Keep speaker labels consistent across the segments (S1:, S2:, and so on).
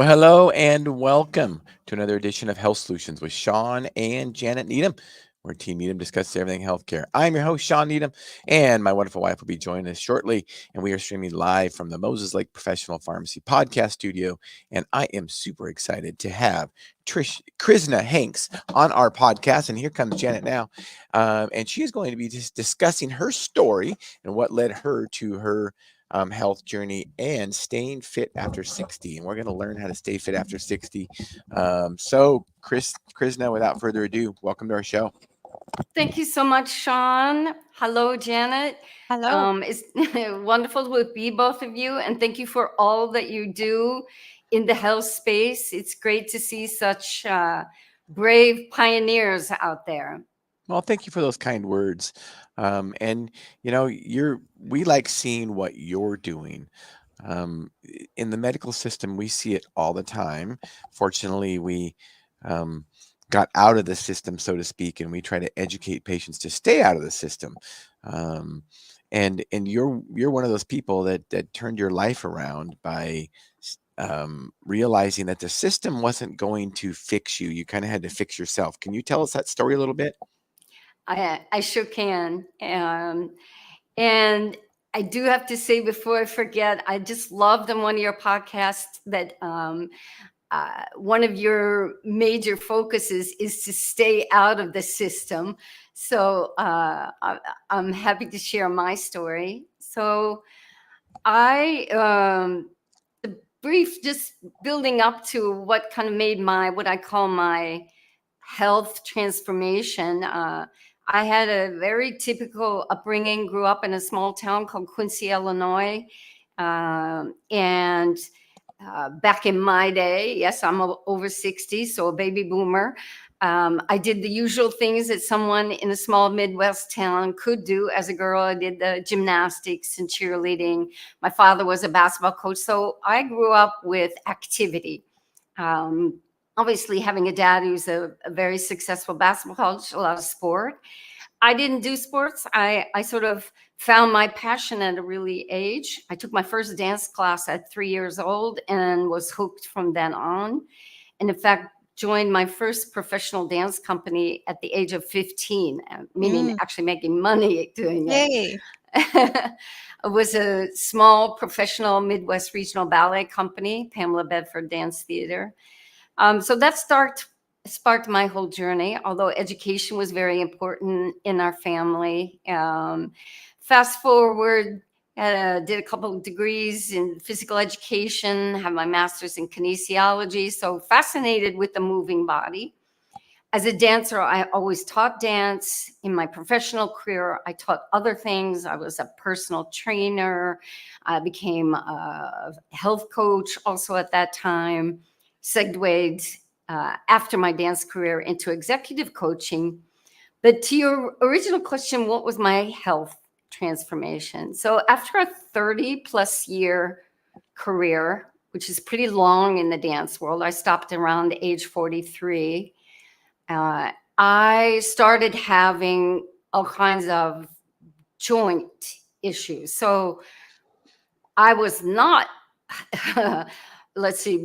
S1: Well, hello and welcome to another edition of Health Solutions with Shawn and Janet Needham, where Team Needham discusses everything healthcare. I'm your host, Shawn Needham, and my wonderful wife will be joining us shortly. And we are streaming live from the Moses Lake Professional Pharmacy podcast studio. And I am super excited to have Krisna Hanks on our podcast. And here comes Janet now. And she is going to be just discussing her story and what led her to her health journey and staying fit after 60. And we're going to learn how to stay fit after 60. Krisna, without further ado, welcome to our show.
S2: Thank you so much, Shawn. Hello, Janet.
S3: Hello.
S2: It's wonderful to be both of you, and thank you for all that you do in the health space. It's great to see such brave pioneers out there.
S1: Well, thank you for those kind words. And you know, we like seeing what you're doing. In the medical system, we see it all the time. Fortunately, we um, got out of the system, so to speak, and we try to educate patients to stay out of the system. Um, and you're one of those people that turned your life around by realizing that the system wasn't going to fix you. You kind of had to fix yourself. Can you tell us that story a little bit?
S2: I sure can. And I do have to say before I forget, I just loved on one of your podcasts that one of your major focuses is to stay out of the system. So I'm happy to share my story. So I, the brief, just building up to what kind of made what I call my health transformation. I had a very typical upbringing, grew up in a small town called Quincy, Illinois. And back in my day, yes, I'm over 60, so a baby boomer. I did the usual things that someone in a small Midwest town could do as a girl. I did the gymnastics and cheerleading. My father was a basketball coach, so I grew up with activity. Obviously, having a dad who's a very successful basketball coach, a lot of sport. I didn't do sports. I sort of found my passion at a really age. I took my first dance class at 3 years old and was hooked from then on. And in fact, joined my first professional dance company at the age of 15, meaning actually making money doing it.
S3: Yay.
S2: It was a small professional Midwest regional ballet company, Pamela Bedford Dance Theater. So that sparked my whole journey, although education was very important in our family. Fast forward, did a couple of degrees in physical education, have my master's in kinesiology, so fascinated with the moving body. As a dancer, I always taught dance. In my professional career, I taught other things. I was a personal trainer. I became a health coach also at that time, segued after my dance career into executive coaching. But to your original question, what was my health transformation? So after a 30 plus year career, which is pretty long in the dance world, I stopped around age 43. I started having all kinds of joint issues. So I was not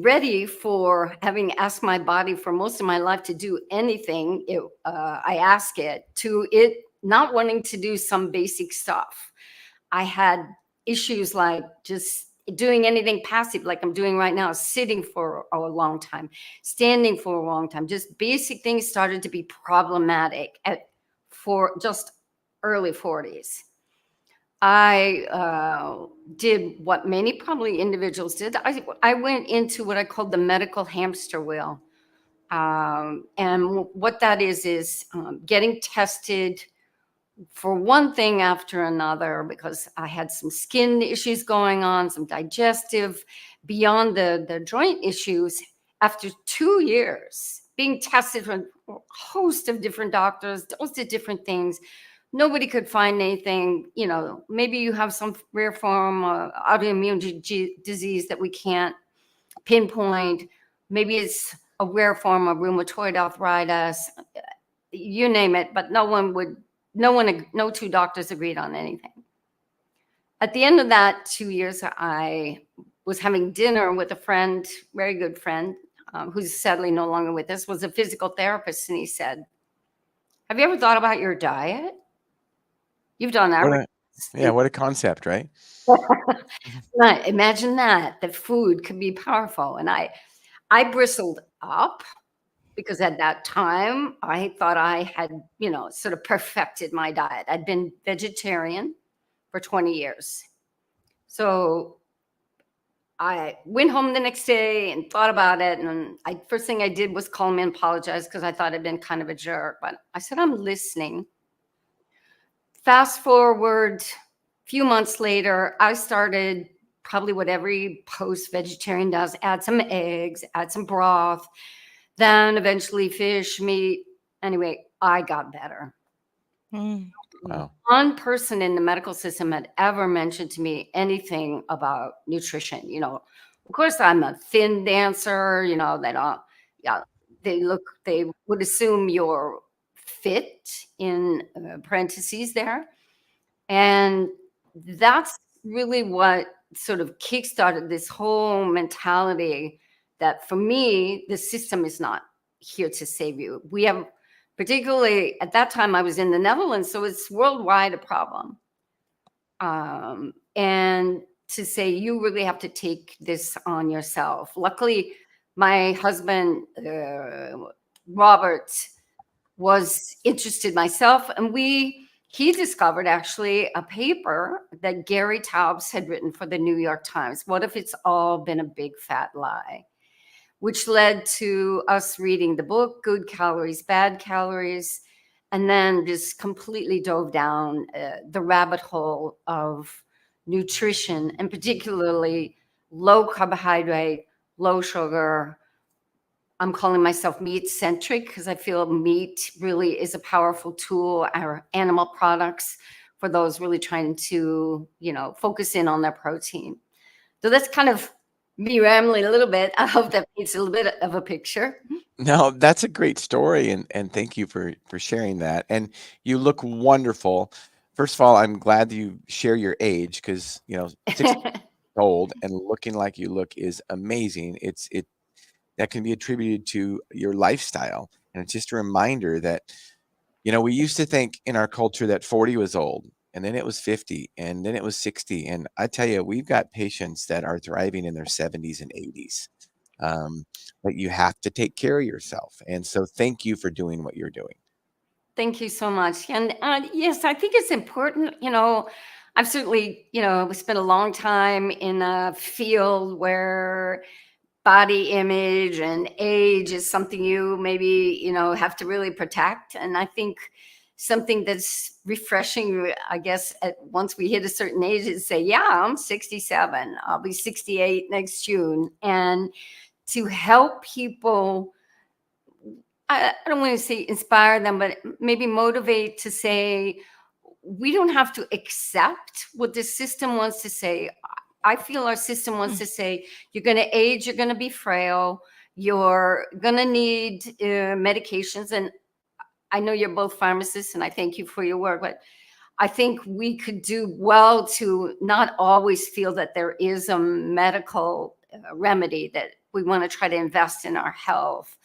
S2: ready for having asked my body for most of my life to do anything I ask it, to it not wanting to do some basic stuff. I had issues like just doing anything passive, like I'm doing right now, sitting for a long time, standing for a long time. Just basic things started to be problematic for just early 40s. I did what many probably individuals did. I went into what I called the medical hamster wheel. And what that is getting tested for one thing after another, because I had some skin issues going on, some digestive, beyond the joint issues. After 2 years being tested from a host of different doctors, host of different things, nobody could find anything. You know, maybe you have some rare form of autoimmune disease that we can't pinpoint. Maybe it's a rare form of rheumatoid arthritis, you name it, but no two doctors agreed on anything. At the end of that 2 years, I was having dinner with a friend, very good friend, who's sadly no longer with us, was a physical therapist. And he said, have you ever thought about your diet? You've done everything.
S1: What a concept, right?
S2: Imagine that food can be powerful. And I bristled up because at that time I thought I had, sort of perfected my diet. I'd been vegetarian for 20 years. So I went home the next day and thought about it. And first thing I did was call him and apologize because I thought I'd been kind of a jerk. But I said, I'm listening. Fast forward a few months later, I started probably what every post-vegetarian does, add some eggs, add some broth, then eventually fish, meat. Anyway, I got better.
S1: Wow.
S2: One person in the medical system had ever mentioned to me anything about nutrition. Of course, I'm a thin dancer, they would assume you're fit in parentheses there. And that's really what sort of kickstarted this whole mentality that for me, the system is not here to save you. We have, particularly at that time, I was in the Netherlands, so it's worldwide a problem. And to say you really have to take this on yourself. Luckily, my husband, Robert, was interested myself, and he discovered actually a paper that Gary Taubes had written for the New York Times. What if it's all been a big fat lie? Which led to us reading the book, Good Calories, Bad Calories, and then just completely dove down the rabbit hole of nutrition, and particularly low carbohydrate, low sugar. I'm calling myself meat centric because I feel meat really is a powerful tool, our animal products, for those really trying to, focus in on their protein. So that's kind of me rambling a little bit. I hope that paints a little bit of a picture.
S1: No, that's a great story, and thank you for sharing that. And you look wonderful. First of all, I'm glad that you share your age because 60 years old and looking like you look is amazing. It that can be attributed to your lifestyle, and it's just a reminder that we used to think in our culture that 40 was old, and then it was 50, and then it was 60, and I tell you, we've got patients that are thriving in their 70s and 80s. But you have to take care of yourself. And so thank you for doing what you're doing.
S2: Thank you so much. And yes, I think it's important. I've certainly, spent a long time in a field where body image and age is something you maybe, have to really protect. And I think something that's refreshing, I guess, once we hit a certain age is say, yeah, I'm 67. I'll be 68 next June. And to help people, I don't want to say inspire them, but maybe motivate to say, we don't have to accept what the system wants to say. I feel our system wants to say, you're going to age, you're going to be frail, you're going to need medications. And I know you're both pharmacists, and I thank you for your work, but I think we could do well to not always feel that there is a medical remedy, that we want to try to invest in our health.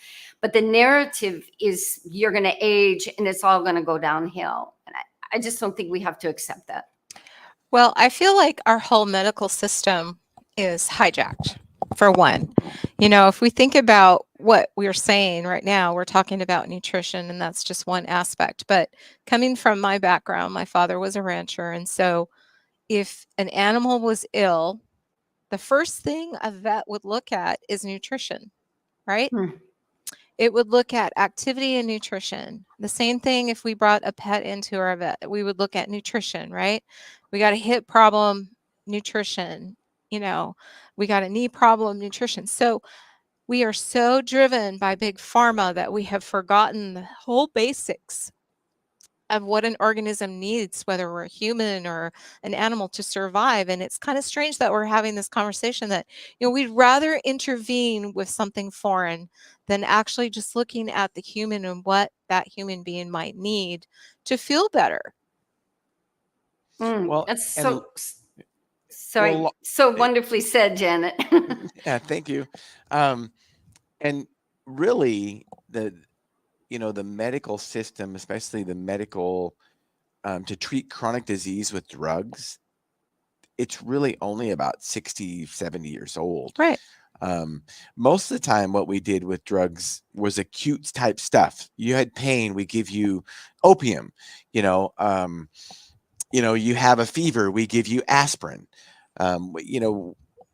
S2: But the narrative is you're going to age and it's all going to go downhill. And I just don't think we have to accept that.
S3: Well, I feel like our whole medical system is hijacked, for one. If we think about what we're saying right now, we're talking about nutrition, and that's just one aspect. But coming from my background, my father was a rancher. And so if an animal was ill, the first thing a vet would look at is nutrition, right? It would look at activity and nutrition. The same thing if we brought a pet into our vet, we would look at nutrition, right? We got a hip problem, nutrition. We got a knee problem, nutrition. So we are so driven by big pharma that we have forgotten the whole basics of what an organism needs, whether we're a human or an animal, to survive. And it's kind of strange that we're having this conversation that, we'd rather intervene with something foreign than actually just looking at the human and what that human being might need to feel better.
S1: Well,
S2: that's Sorry,
S1: Well,
S2: so
S1: it,
S2: wonderfully said, Janet.
S1: yeah, thank you. Um, and really, the medical system, especially the medical to treat chronic disease with drugs, it's really only about 60, 70 years old.
S3: Right.
S1: Most of the time, what we did with drugs was acute type stuff. You had pain, we give you opium. You know, you have a fever, we give you aspirin.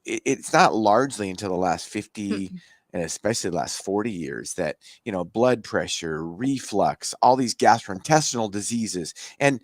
S1: It's not largely until the last 50
S3: Mm-mm.
S1: and especially the last 40 years that blood pressure, reflux, all these gastrointestinal diseases. And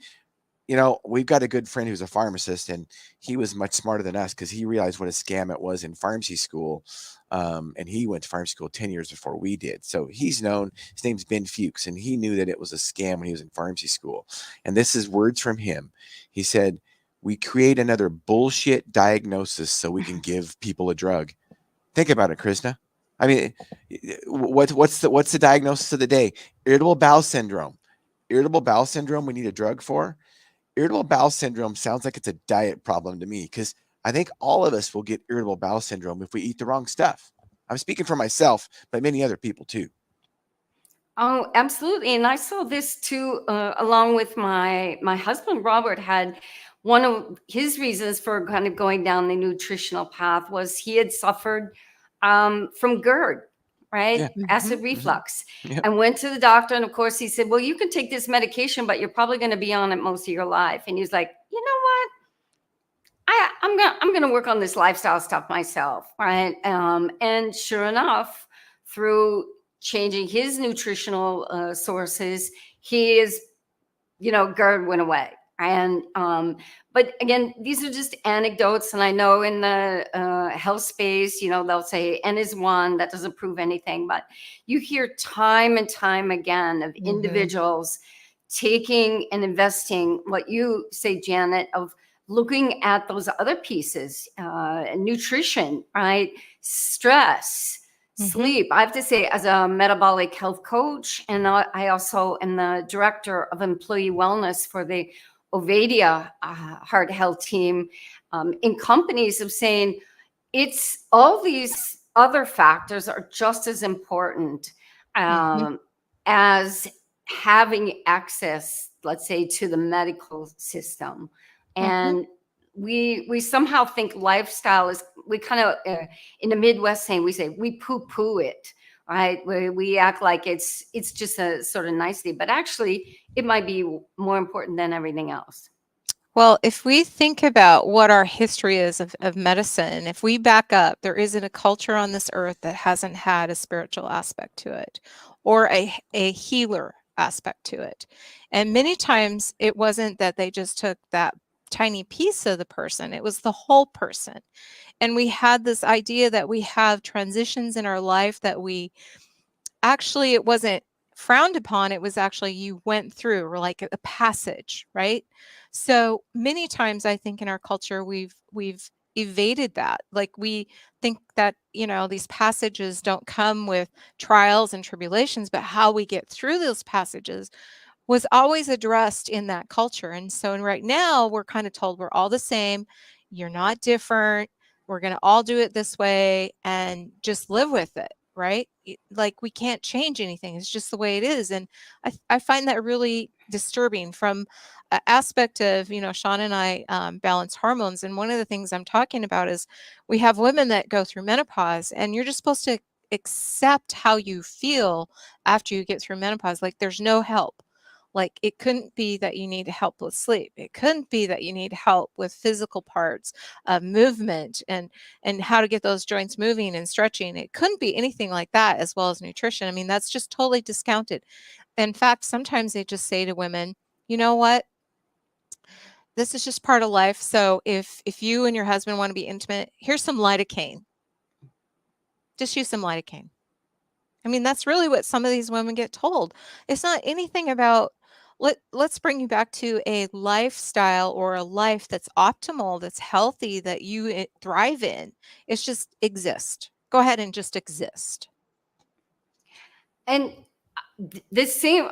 S1: we've got a good friend who's a pharmacist, and he was much smarter than us because he realized what a scam it was in pharmacy school. And he went to pharmacy school 10 years before we did. So he's known, his name's Ben Fuchs, and he knew that it was a scam when he was in pharmacy school. And this is words from him. He said, "We create another bullshit diagnosis so we can give people a drug." Think about it, Krishna. I mean, what's the diagnosis of the day? Irritable bowel syndrome. Irritable bowel syndrome, we need a drug for. Irritable bowel syndrome sounds like it's a diet problem to me, because I think all of us will get irritable bowel syndrome if we eat the wrong stuff. I'm speaking for myself, but many other people too.
S2: Oh, absolutely. And I saw this too, along with my husband, Robert, had one of his reasons for kind of going down the nutritional path was he had suffered from GERD, right?
S1: Yeah.
S2: Acid
S3: Mhm.
S2: reflux,
S1: Yep.
S2: and went to the doctor. And of course, he said, "Well, you can take this medication, but you're probably going to be on it most of your life." And he was like, "You know what? I'm gonna work on this lifestyle stuff myself, right?" And sure enough, through changing his nutritional sources, he is, GERD went away. And but again, these are just anecdotes, and I know in the health space, they'll say N is one. That doesn't prove anything, but you hear time and time again of
S3: Mhm.
S2: individuals taking and investing, what you say, Janet, of looking at those other pieces, nutrition, right? Stress,
S3: Mhm.
S2: sleep. I have to say, as a metabolic health coach, and I also am the director of employee wellness for the Ovadia heart health team, in companies, of saying it's all these other factors are just as important
S3: Mhm.
S2: as having access, let's say, to the medical system.
S3: Mhm.
S2: And we somehow think lifestyle is, we kind of in the Midwest saying, we say we poo it, right? We act like it's just a sort of nicety, but actually it might be more important than everything else.
S3: Well, if we think about what our history is of medicine, if we back up, there isn't a culture on this earth that hasn't had a spiritual aspect to it or a healer aspect to it. And many times it wasn't that they just took that tiny piece of the person, it was the whole person. And we had this idea that we have transitions in our life that we actually, it wasn't frowned upon, it was actually you went through, or like a passage, right? So many times I think in our culture we've evaded that. Like we think that, these passages don't come with trials and tribulations, but how we get through those passages was always addressed in that culture. And so right now we're kind of told we're all the same, you're not different, we're going to all do it this way and just live with it, right? Like we can't change anything, it's just the way it is. And I find that really disturbing from an aspect of, Shawn and I balance hormones, and one of the things I'm talking about is we have women that go through menopause, and you're just supposed to accept how you feel after you get through menopause. Like there's no help. Like it couldn't be that you need help with sleep. It couldn't be that you need help with physical parts, movement, and how to get those joints moving and stretching. It couldn't be anything like that, as well as nutrition. I mean, that's just totally discounted. In fact, sometimes they just say to women, you know what? This is just part of life. So if you and your husband want to be intimate, here's some lidocaine. Just use some lidocaine. I mean, that's really what some of these women get told. It's not anything about, let's bring you back to a lifestyle or a life that's optimal, that's healthy, that you thrive in. It's just exist. Go ahead and just exist.
S2: And the same,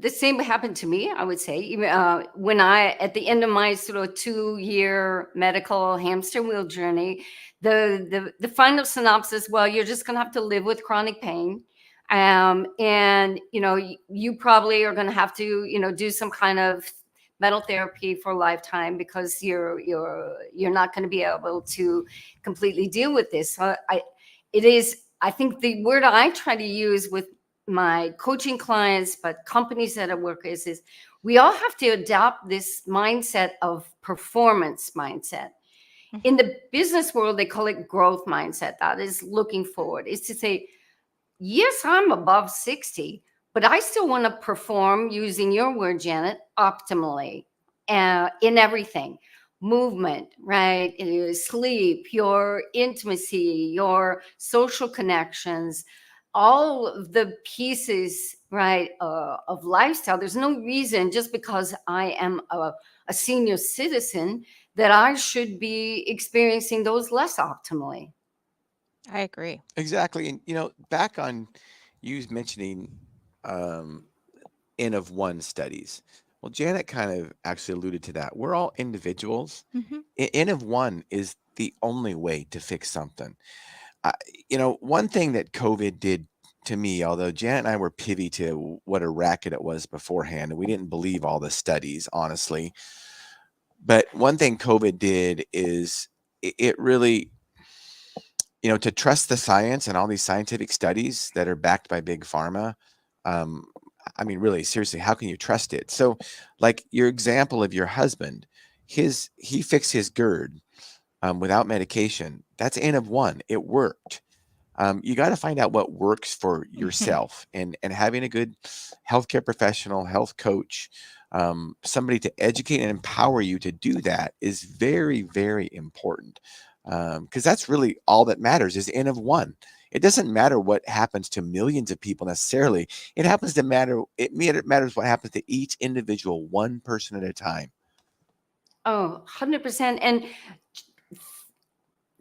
S2: the same happened to me, I would say. Even when at the end of my sort of 2-year medical hamster wheel journey, the final synopsis, well, you're just going to have to live with chronic pain. And, you probably are going to have to, do some kind of mental therapy for a lifetime because you're not going to be able to completely deal with this. So I think the word I try to use with my coaching clients, but companies that I work with, is we all have to adopt this mindset of performance mindset. In the business world, they call it growth mindset. That is looking forward. It's to say, yes, I'm above 60, but I still want to perform, using your word, Janet, optimally in everything. Movement, right? Sleep, your intimacy, your social connections, all of the pieces, right, of lifestyle. There's no reason just because I am a senior citizen that I should be experiencing those less optimally.
S3: I agree.
S1: Exactly. And, back on you mentioning N of 1 studies. Well, Janet kind of actually alluded to that. We're all individuals. N of 1 is the only way to fix something. One thing that COVID did to me, although Janet and I were privy to what a racket it was beforehand, and we didn't believe all the studies, honestly. But one thing COVID did is it really, to trust the science and all these scientific studies that are backed by big pharma. I mean, really, seriously, how can you trust it? So, like your example of your husband, he fixed his GERD without medication. That's N of 1. It worked. You got to find out what works for yourself, and having a good healthcare professional, health coach, somebody to educate and empower you to do that is very, very important. Because that's really all that matters is N of 1. It doesn't matter what happens to millions of people necessarily. It matters what happens to each individual, one person at a time.
S2: Oh, 100%. And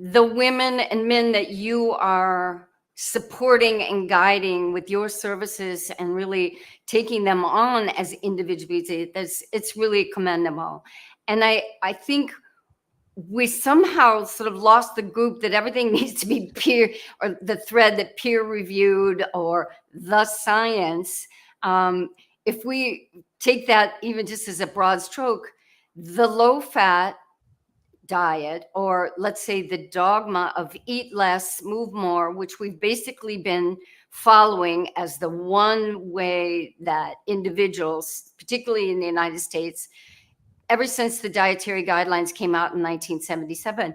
S2: the women and men that you are supporting and guiding with your services and really taking them on as individuals, it's really commendable. And I think we somehow sort of lost the group that everything needs to be peer, or the thread that peer reviewed, or the science. If we take that even just as a broad stroke, the low fat diet, or let's say the dogma of eat less, move more, which we've basically been following as the one way that individuals, particularly in the United States, ever since the dietary guidelines came out in 1977,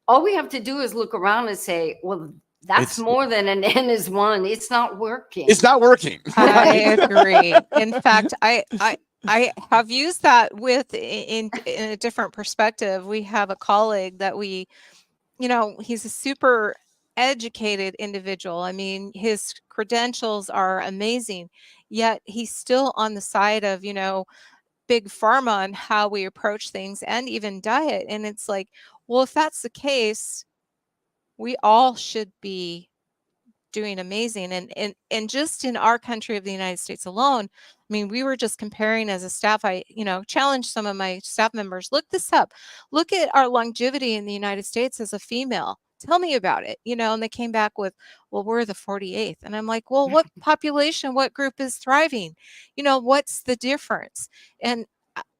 S2: all we have to do is look around and say, well, that's more than an N is 1. It's not working.
S1: It's not working.
S3: I agree. In fact, I I have used that in a different perspective. We have a colleague that he's a super educated individual. I mean, his credentials are amazing, yet he's still on the side of, big pharma and how we approach things and even diet. And it's like, well, if that's the case, we all should be doing amazing. And just in our country of the United States alone, I mean, we were just comparing as a staff. I, challenged some of my staff members, look this up, look at our longevity in the United States as a female. Tell me about it, and they came back with, well, we're the 48th. And I'm like, well, what population, what group is thriving? What's the difference? And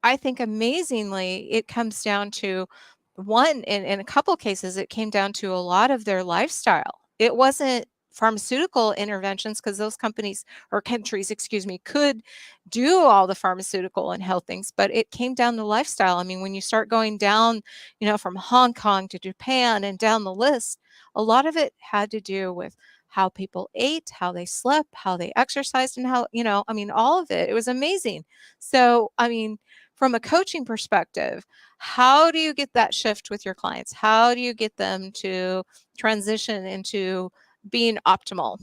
S3: I think amazingly, it comes down to one, in a couple of cases, it came down to a lot of their lifestyle. It wasn't pharmaceutical interventions, because those companies or countries, could do all the pharmaceutical and health things, but it came down to lifestyle. I mean, when you start going down, from Hong Kong to Japan and down the list, a lot of it had to do with how people ate, how they slept, how they exercised, and how, all of it. It was amazing. So, I mean, from a coaching perspective, how do you get that shift with your clients? How do you get them to transition into being optimal?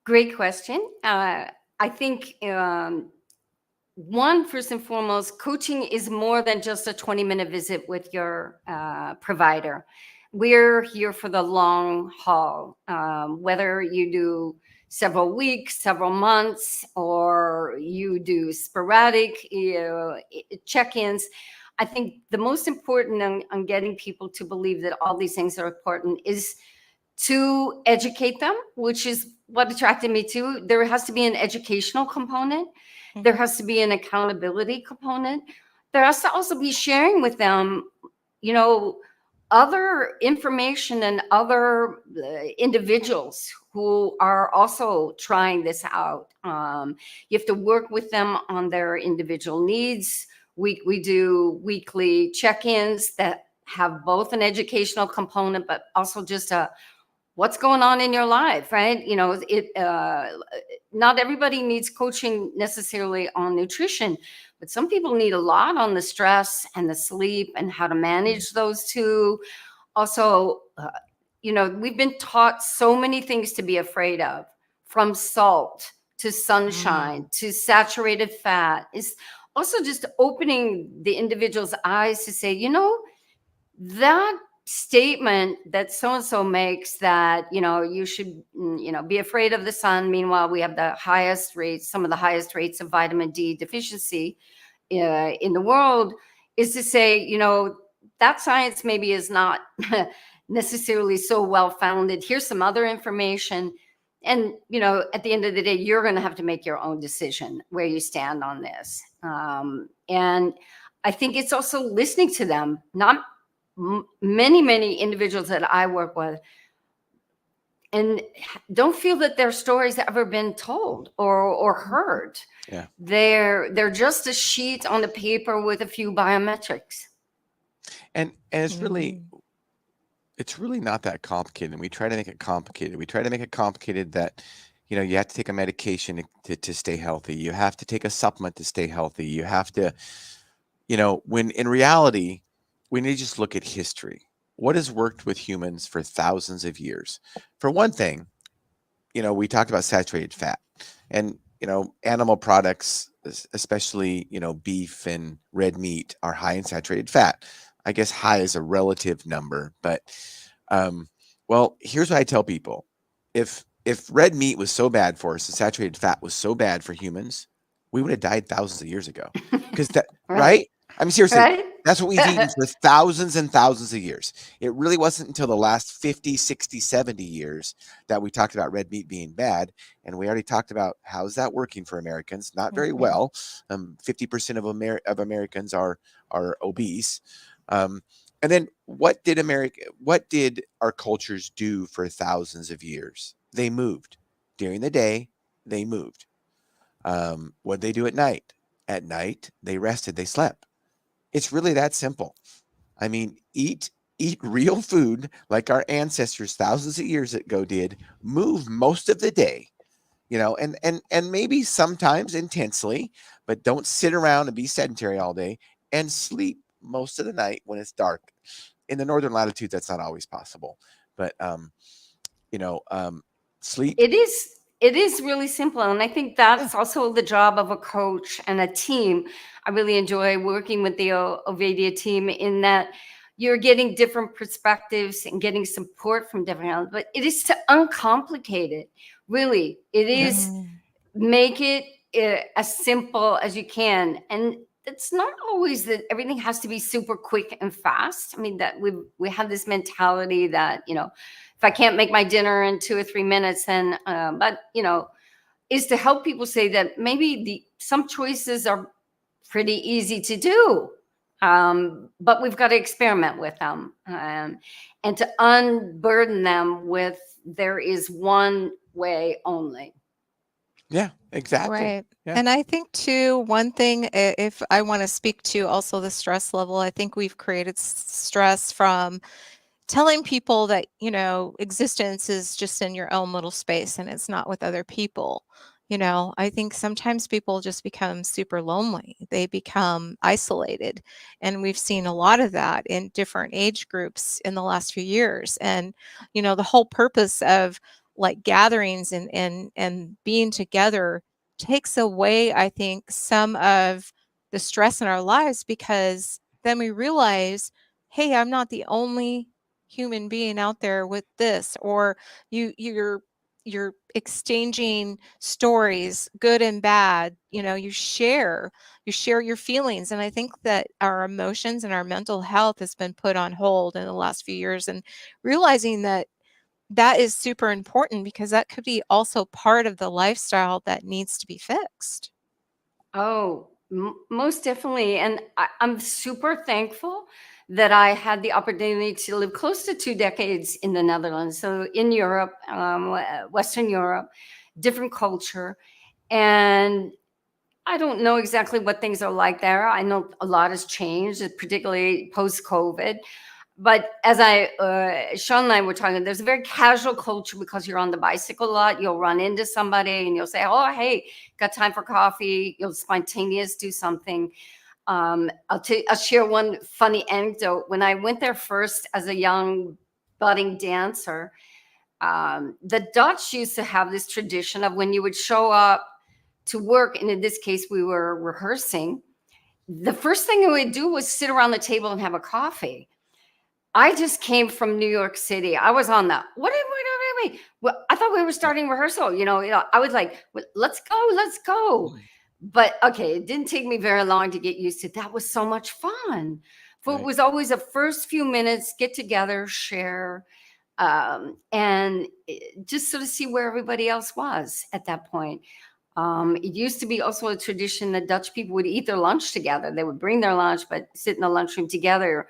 S2: Great question. I think one, first and foremost, coaching is more than just a 20-minute visit with your provider. We're here for the long haul. Whether you do several weeks, several months, or you do sporadic check-ins. I think the most important on getting people to believe that all these things are important is to educate them, which is what attracted me to. There has to be an educational component. There has to be an accountability component. There has to also be sharing with them, other information and other individuals who are also trying this out. You have to work with them on their individual needs. We do weekly check-ins that have both an educational component, but also just what's going on in your life, right? Not everybody needs coaching necessarily on nutrition, but some people need a lot on the stress and the sleep and how to manage those two. Also, we've been taught so many things to be afraid of, from salt to sunshine to saturated fat. Is also just opening the individual's eyes to say, that statement that so-and-so makes, that you should be afraid of the sun. Meanwhile, we have some of the highest rates of vitamin D deficiency in the world, is to say, that science maybe is not necessarily so well founded. Here's some other information, and at the end of the day, you're going to have to make your own decision where you stand on this. And I think it's also listening to them. Not many individuals that I work with and don't feel that their stories have ever been told or heard.
S1: Yeah.
S2: They're just a sheet on the paper with a few biometrics.
S1: And it's really not that complicated. We try to make it complicated. We try to make it complicated that, you have to take a medication to stay healthy. You have to take a supplement to stay healthy. You have to, when in reality, we need to just look at history. What has worked with humans for thousands of years? For one thing, we talked about saturated fat, and, animal products, especially, beef and red meat, are high in saturated fat. I guess high is a relative number, but, well, here's what I tell people. If red meat was so bad for us, the saturated fat was so bad for humans, we would have died thousands of years ago. Because that, right? I mean, seriously,
S2: Right?
S1: that's what we've eaten for thousands and thousands of years. It really wasn't until the last 50, 60, 70 years that we talked about red meat being bad. And we already talked about how's that working for Americans? Not very well. 50% of Americans are obese. And then what did our cultures do for thousands of years? They moved. During the day, they moved. What did they do at night? At night, they rested, they slept. It's really that simple. I mean, eat real food like our ancestors thousands of years ago did. Move most of the day, and maybe sometimes intensely, but don't sit around and be sedentary all day, and sleep most of the night when it's dark. In the northern latitude, that's not always possible, but sleep.
S2: It is really simple. And I think that's also the job of a coach and a team. I really enjoy working with the Ovadia team in that you're getting different perspectives and getting support from different, but it is to uncomplicate it. Really, it is make it as simple as you can. And it's not always that everything has to be super quick and fast. I mean, that we have this mentality that, if I can't make my dinner in 2 or 3 minutes, then, is to help people say that maybe some choices are pretty easy to do, but we've got to experiment with them, and to unburden them with there is one way only.
S1: Yeah, exactly.
S3: Right.
S1: Yeah.
S3: And I think too, one thing, if I want to speak to also the stress level, I think we've created stress from telling people that, existence is just in your own little space and it's not with other people. I think sometimes people just become super lonely. They become isolated. And we've seen a lot of that in different age groups in the last few years. And, the whole purpose of like gatherings and being together takes away, I think, some of the stress in our lives, because then we realize, hey, I'm not the only human being out there with this, or you're you're exchanging stories, good and bad. You share your feelings. And I think that our emotions and our mental health has been put on hold in the last few years, and realizing that is super important, because that could be also part of the lifestyle that needs to be fixed.
S2: Oh, most definitely. And I'm super thankful that I had the opportunity to live close to 2 decades in the Netherlands. So in Europe, Western Europe, different culture. And I don't know exactly what things are like there. I know a lot has changed, particularly post-COVID. But as Shawn and I were talking, there's a very casual culture because you're on the bicycle a lot. You'll run into somebody and you'll say, "Oh, hey, got time for coffee?" You'll spontaneous do something. I'll share one funny anecdote. When I went there first as a young budding dancer, the Dutch used to have this tradition of when you would show up to work, and in this case, we were rehearsing. The first thing we would do was sit around the table and have a coffee. I just came from New York City. I was on the wait. Well, I thought we were starting rehearsal. I was like, well, let's go. But okay, it didn't take me very long to get used to it. That was so much fun. But it was always the first few minutes, get together, share, and just sort of see where everybody else was at that point. It used to be also a tradition that Dutch people would eat their lunch together. They would bring their lunch, but sit in the lunchroom together.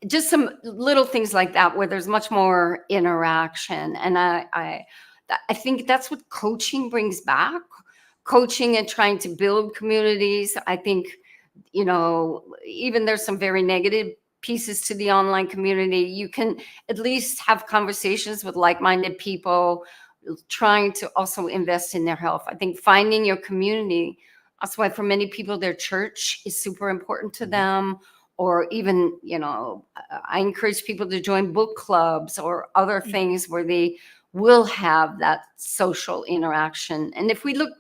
S2: Just some little things like that where there's much more interaction. And I think that's what coaching brings back. Coaching and trying to build communities. I think, even there's some very negative pieces to the online community. You can at least have conversations with like-minded people trying to also invest in their health. I think finding your community, that's why for many people, their church is super important to them. Or even, I encourage people to join book clubs or other things where they will have that social interaction. And if we look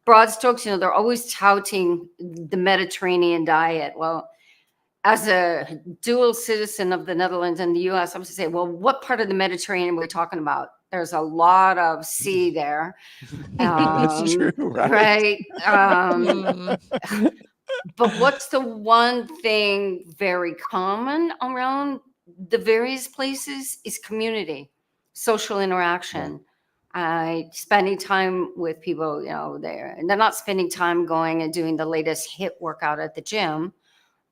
S2: broad strokes, they're always touting the Mediterranean diet. Well, as a dual citizen of the Netherlands and the US, I was to say, well, what part of the Mediterranean are we talking about? There's a lot of sea there.
S1: That's true, right?
S2: Right. But what's the one thing very common around the various places is community, social interaction. Spending time with people, they're not spending time going and doing the latest hit workout at the gym.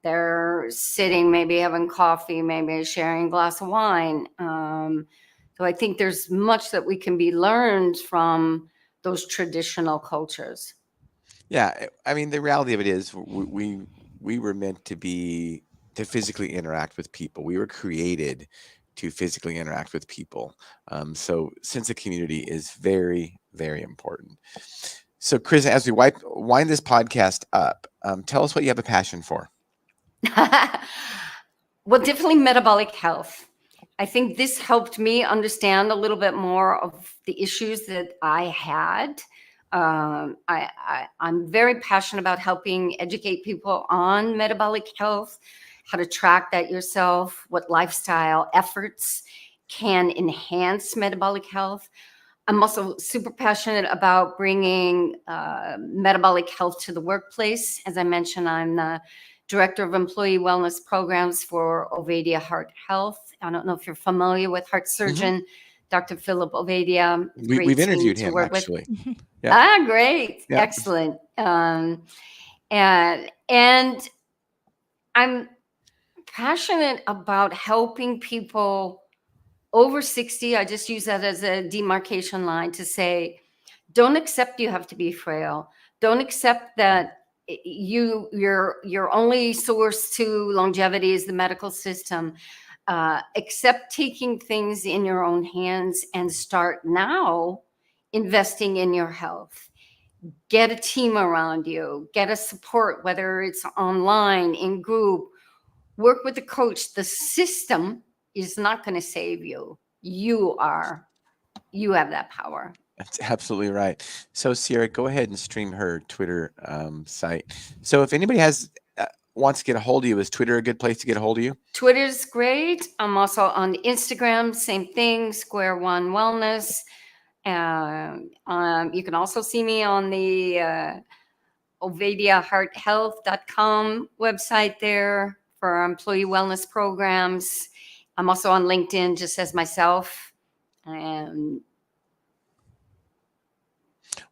S2: They're sitting, maybe having coffee, maybe sharing a glass of wine. So I think there's much that we can be learned from those traditional cultures.
S1: Yeah, I mean, the reality of it is we were meant to physically interact with people. We were created to physically interact with people. So sense of community is very, very important. So Chris, as we wind this podcast up, tell us what you have a passion for.
S2: Well, definitely metabolic health. I think this helped me understand a little bit more of the issues that I had. I'm very passionate about helping educate people on metabolic health, how to track that yourself, what lifestyle efforts can enhance metabolic health. I'm also super passionate about bringing metabolic health to the workplace. As I mentioned, I'm the Director of Employee Wellness Programs for Ovadia Heart Health. I don't know if you're familiar with heart surgeon, Dr. Philip Ovadia.
S1: We've interviewed him, actually.
S2: Yeah. Great.
S1: Yeah.
S2: Excellent. And I'm passionate about helping people over 60. I just use that as a demarcation line to say, don't accept you have to be frail. Don't accept that your only source to longevity is the medical system. Accept taking things in your own hands and start now investing in your health. Get a team around you, get a support, whether it's online, in group, work with a coach. The system is not going to save you. You have that power.
S1: That's absolutely right. So Sierra, go ahead and stream her Twitter site. So if anybody wants to get a hold of you, is Twitter a good place to get a hold of you?
S2: Twitter's great. I'm also on Instagram, same thing, Square One Wellness. You can also see me on the ovadiahearthealth.com website there for our employee wellness programs. I'm also on LinkedIn just as myself. And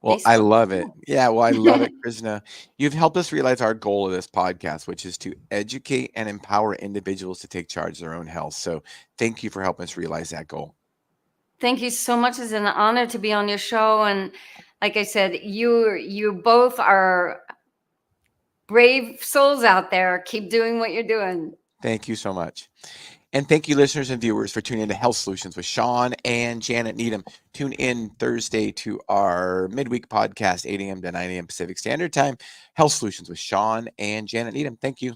S1: Well, I
S2: Facebook.
S1: love it. Yeah, well, I love it, Krisna. You've helped us realize our goal of this podcast, which is to educate and empower individuals to take charge of their own health. So thank you for helping us realize that goal.
S2: Thank you so much. It's an honor to be on your show. And like I said, you both are brave souls out there. Keep doing what you're doing.
S1: Thank you so much. And thank you, listeners and viewers, for tuning in to Health Solutions with Shawn and Janet Needham. Tune in Thursday to our midweek podcast, 8 a.m. to 9 a.m. Pacific Standard Time. Health Solutions with Shawn and Janet Needham. Thank you.